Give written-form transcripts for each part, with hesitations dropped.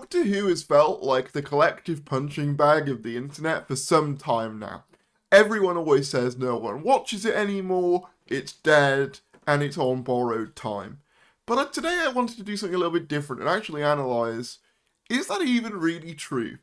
Doctor Who has felt like the collective punching bag of the internet for some time now. Everyone always says no one watches it anymore, it's dead, and it's on borrowed time. But today I wanted to do something a little bit different and actually analyse, is that even really true?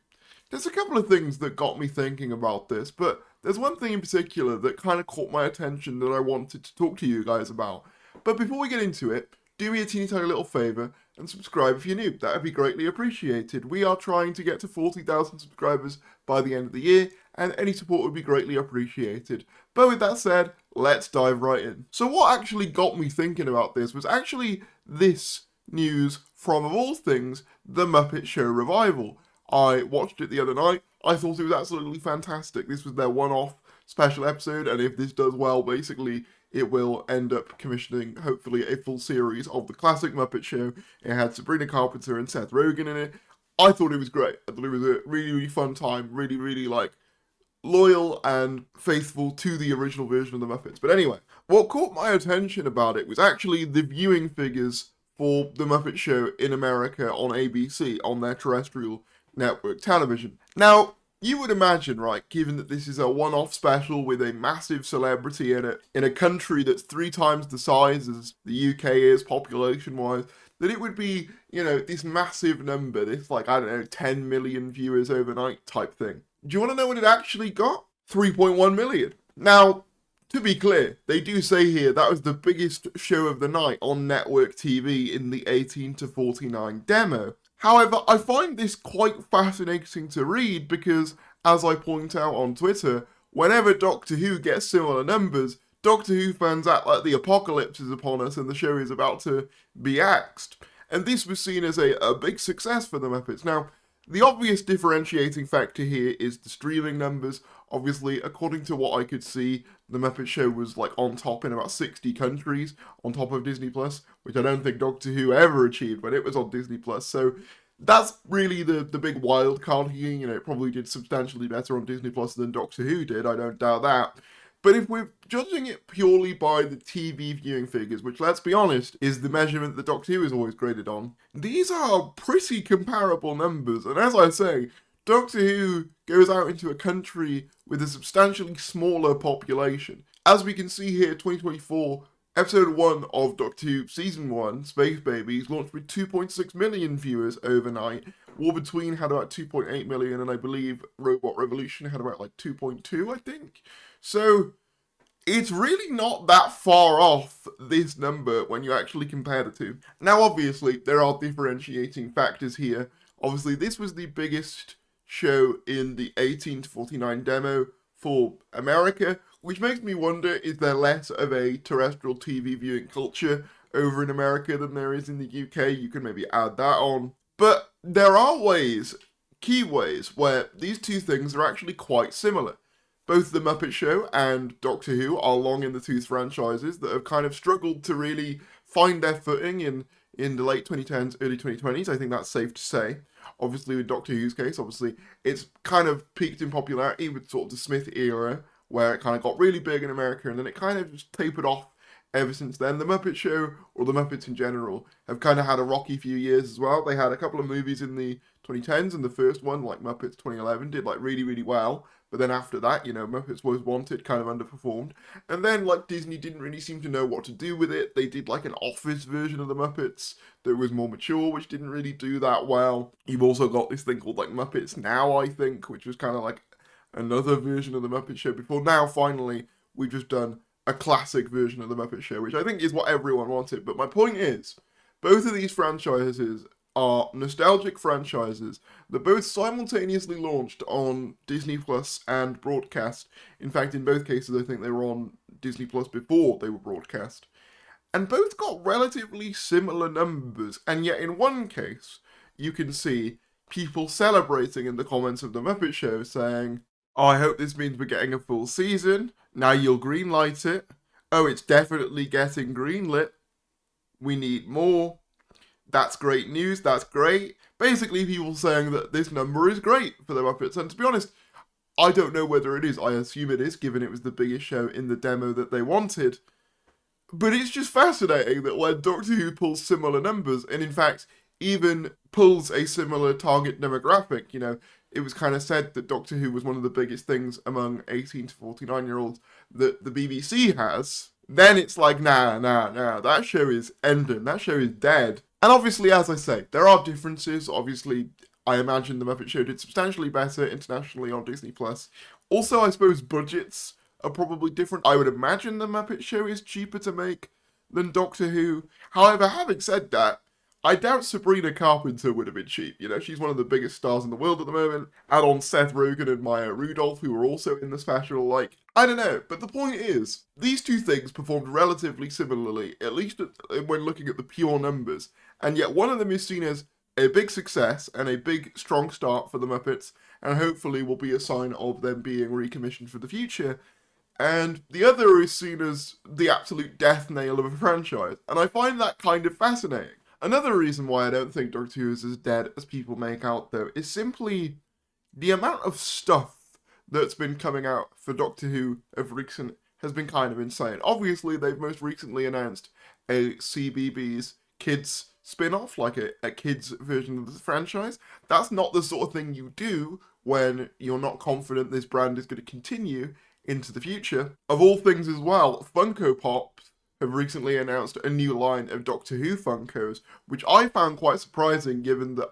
There's a couple of things that got me thinking about this, but there's one thing in particular that kind of caught my attention that I wanted to talk to you guys about. But before we get into it, do me a teeny tiny little favour and subscribe if you're new. That would be greatly appreciated. We are trying to get to 40,000 subscribers by the end of the year, and any support would be greatly appreciated. But with that said, let's dive right in. So what actually got me thinking about this was actually this news from, of all things, The Muppet Show Revival. I watched it the other night. I thought it was absolutely fantastic. This was their one-off special episode, and if this does well, basically, it will end up commissioning, hopefully, a full series of the classic Muppet Show. It had Sabrina Carpenter and Seth Rogen in it. I thought it was great. I thought it was a really, really fun time. Really, really, loyal and faithful to the original version of the Muppets. But anyway, what caught my attention about it was actually the viewing figures for the Muppet Show in America on ABC, on their terrestrial network television. Now, you would imagine, right, given that this is a one-off special with a massive celebrity in it, in a country that's 3 times the size as the UK is population-wise, that it would be, this massive number, this, 10 million viewers overnight type thing. Do you want to know what it actually got? 3.1 million. Now, to be clear, they do say here that was the biggest show of the night on network TV in the 18 to 49 demo. However, I find this quite fascinating to read because, as I point out on Twitter, whenever Doctor Who gets similar numbers, Doctor Who fans act like the apocalypse is upon us and the show is about to be axed. And this was seen as a big success for the Muppets. Now, the obvious differentiating factor here is the streaming numbers. Obviously, according to what I could see, the Muppet Show was on top in about 60 countries on top of Disney+, which I don't think Doctor Who ever achieved when it was on Disney+. So that's really the big wild card here. It probably did substantially better on Disney+ than Doctor Who did, I don't doubt that. But if we're judging it purely by the TV viewing figures, which, let's be honest, is the measurement that Doctor Who is always graded on, these are pretty comparable numbers. And as I say, Doctor Who goes out into a country with a substantially smaller population. As we can see here, 2024, Episode 1 of Doctor Who Season 1, Space Babies, launched with 2.6 million viewers overnight. War Between had about 2.8 million, and I believe Robot Revolution had about 2.2, I think. So it's really not that far off this number when you actually compare the two. Now, obviously, there are differentiating factors here. Obviously, this was the biggest show in the 18 to 49 demo for America, which makes me wonder, is there less of a terrestrial TV viewing culture over in America than there is in the UK? You can maybe add that on. But there are ways, key ways, where these two things are actually quite similar. Both The Muppet Show and Doctor Who are long-in-the-tooth franchises that have kind of struggled to really find their footing in the late 2010s, early 2020s. I think that's safe to say. Obviously, with Doctor Who's case, it's kind of peaked in popularity with sort of the Smith era, where it kind of got really big in America, and then it kind of just tapered off ever since then. The Muppet Show, or the Muppets in general, have kind of had a rocky few years as well. They had a couple of movies in the 2010s, and the first one, Muppets 2011, did really, really well. But then after that, Muppets Most Wanted kind of underperformed. And then, Disney didn't really seem to know what to do with it. They did, an Office version of the Muppets that was more mature, which didn't really do that well. You've also got this thing called, Muppets Now, I think, which was kind of another version of the Muppet Show before. Now, finally, we've just done a classic version of the Muppet Show, which I think is what everyone wanted. But my point is, both of these franchises are nostalgic franchises that both simultaneously launched on Disney Plus and broadcast. In fact, in both cases, I think they were on Disney Plus before they were broadcast. And both got relatively similar numbers, and yet in one case, you can see people celebrating in the comments of The Muppet Show saying, "Oh, I hope this means we're getting a full season. Now you'll greenlight it. Oh, it's definitely getting greenlit. We need more. That's great news, that's great." Basically, people saying that this number is great for the Muppets. And to be honest, I don't know whether it is. I assume it is, given it was the biggest show in the demo that they wanted. But it's just fascinating that when Doctor Who pulls similar numbers, and in fact, even pulls a similar target demographic. You know, it was kind of said that Doctor Who was one of the biggest things among 18 to 49-year-olds that the BBC has. Then it's like, nah, that show is ending. That show is dead. And obviously, as I say, there are differences. Obviously, I imagine The Muppet Show did substantially better internationally on Disney+. Also, I suppose budgets are probably different. I would imagine The Muppet Show is cheaper to make than Doctor Who. However, having said that, I doubt Sabrina Carpenter would have been cheap. You know, she's one of the biggest stars in the world at the moment. Add on Seth Rogen and Maya Rudolph, who were also in the special. Like, I don't know. But the point is, these two things performed relatively similarly, at least when looking at the pure numbers. And yet one of them is seen as a big success and a big, strong start for the Muppets, and hopefully will be a sign of them being recommissioned for the future. And the other is seen as the absolute death nail of a franchise. And I find that kind of fascinating. Another reason why I don't think Doctor Who is as dead as people make out, though, is simply the amount of stuff that's been coming out for Doctor Who of recent has been kind of insane. Obviously, they've most recently announced a CBeebies kids spin-off, like a kids version of the franchise. That's not the sort of thing you do when you're not confident this brand is going to continue into the future. Of all things as well, Funko Pops have recently announced a new line of Doctor Who Funkos, which I found quite surprising given that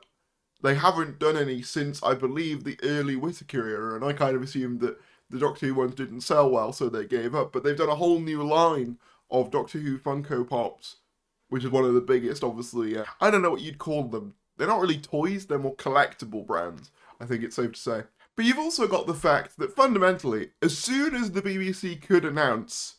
they haven't done any since, I believe, the early Whittaker era, and I kind of assumed that the Doctor Who ones didn't sell well, so they gave up. But they've done a whole new line of Doctor Who Funko Pops, which is one of the biggest, obviously. I don't know what you'd call them. They're not really toys, they're more collectible brands, I think it's safe to say. But you've also got the fact that fundamentally, as soon as the BBC could announce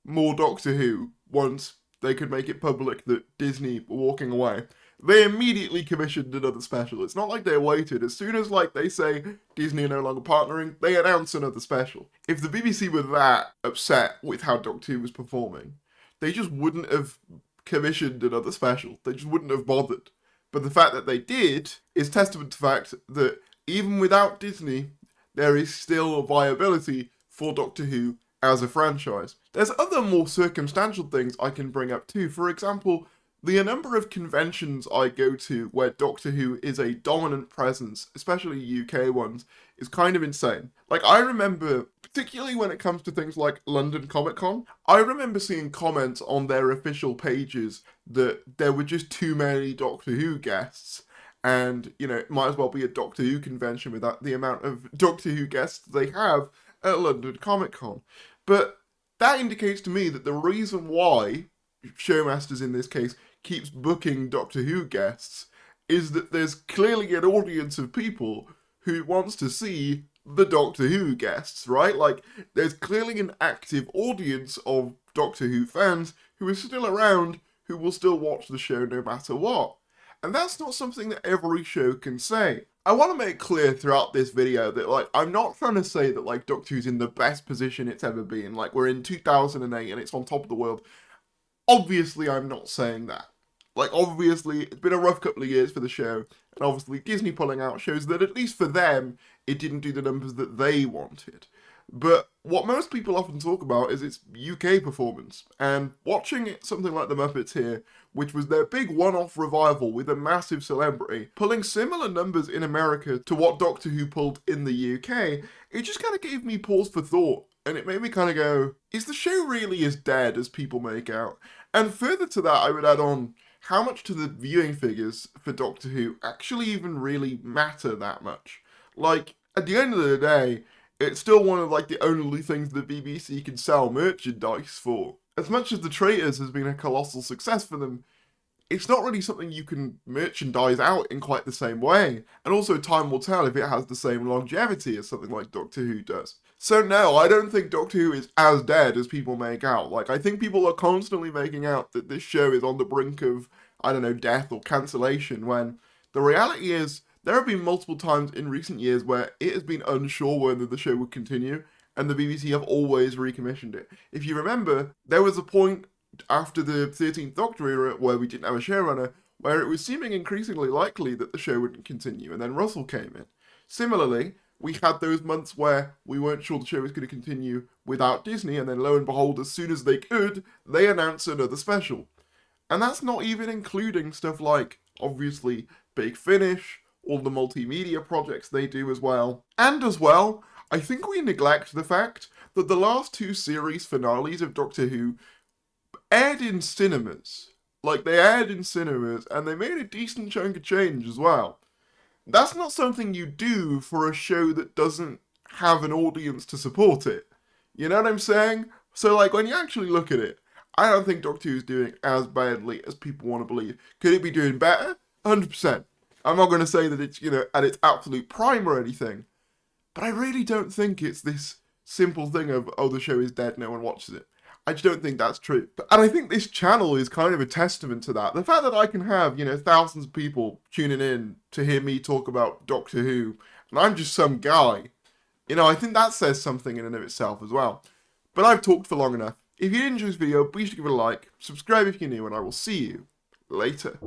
more Doctor Who, once they could make it public that Disney were walking away, they immediately commissioned another special. It's not like they waited. As soon as, like, they say Disney are no longer partnering, they announce another special. If the BBC were that upset with how Doctor Who was performing, they just wouldn't have commissioned another special. They just wouldn't have bothered. But the fact that they did is testament to the fact that even without Disney, there is still a viability for Doctor Who as a franchise. There's other more circumstantial things I can bring up too. For example, the number of conventions I go to where Doctor Who is a dominant presence, especially UK ones, is kind of insane. Like, I remember, particularly when it comes to things like London Comic Con, I remember seeing comments on their official pages that there were just too many Doctor Who guests. And, you know, it might as well be a Doctor Who convention without the amount of Doctor Who guests they have at London Comic Con. But that indicates to me that the reason why Showmasters in this case keeps booking Doctor Who guests is that there's clearly an audience of people who wants to see the Doctor Who guests, right? Like, there's clearly an active audience of Doctor Who fans who are still around, who will still watch the show no matter what. And that's not something that every show can say. I want to make clear throughout this video that, like, I'm not trying to say that, like, Doctor Who's in the best position it's ever been. Like, we're in 2008 and it's on top of the world. Obviously, I'm not saying that. Like, obviously, it's been a rough couple of years for the show, and obviously Disney pulling out shows that, at least for them, it didn't do the numbers that they wanted. But what most people often talk about is its UK performance, and watching something like The Muppets here, which was their big one-off revival with a massive celebrity, pulling similar numbers in America to what Doctor Who pulled in the UK, it just kind of gave me pause for thought, and it made me kind of go, is the show really as dead as people make out? And further to that, I would add on, how much do the viewing figures for Doctor Who actually even really matter that much? Like, at the end of the day, it's still one of, like, the only things the BBC can sell merchandise for. As much as The Traitors has been a colossal success for them, it's not really something you can merchandise out in quite the same way. And also, time will tell if it has the same longevity as something like Doctor Who does. So no, I don't think Doctor Who is as dead as people make out. Like, I think people are constantly making out that this show is on the brink of, I don't know, death or cancellation, when the reality is, there have been multiple times in recent years where it has been unsure whether the show would continue, and the BBC have always recommissioned it. If you remember, there was a point after the 13th Doctor era where we didn't have a showrunner, where it was seeming increasingly likely that the show wouldn't continue, and then Russell came in. Similarly, we had those months where we weren't sure the show was going to continue without Disney, and then lo and behold, as soon as they could, they announced another special. And that's not even including stuff like, obviously, Big Finish, all the multimedia projects they do as well. And as well, I think we neglect the fact that the last 2 series finales of Doctor Who aired in cinemas. Like, they aired in cinemas, and they made a decent chunk of change as well. That's not something you do for a show that doesn't have an audience to support it. You know what I'm saying? So, like, when you actually look at it, I don't think Doctor Who's doing as badly as people want to believe. Could it be doing better? 100%. I'm not going to say that it's, at its absolute prime or anything, but I really don't think it's this simple thing of, oh, the show is dead, no one watches it. I just don't think that's true. And I think this channel is kind of a testament to that. The fact that I can have, thousands of people tuning in to hear me talk about Doctor Who, and I'm just some guy, I think that says something in and of itself as well. But I've talked for long enough. If you did enjoy this video, please give it a like, subscribe if you're new, and I will see you later.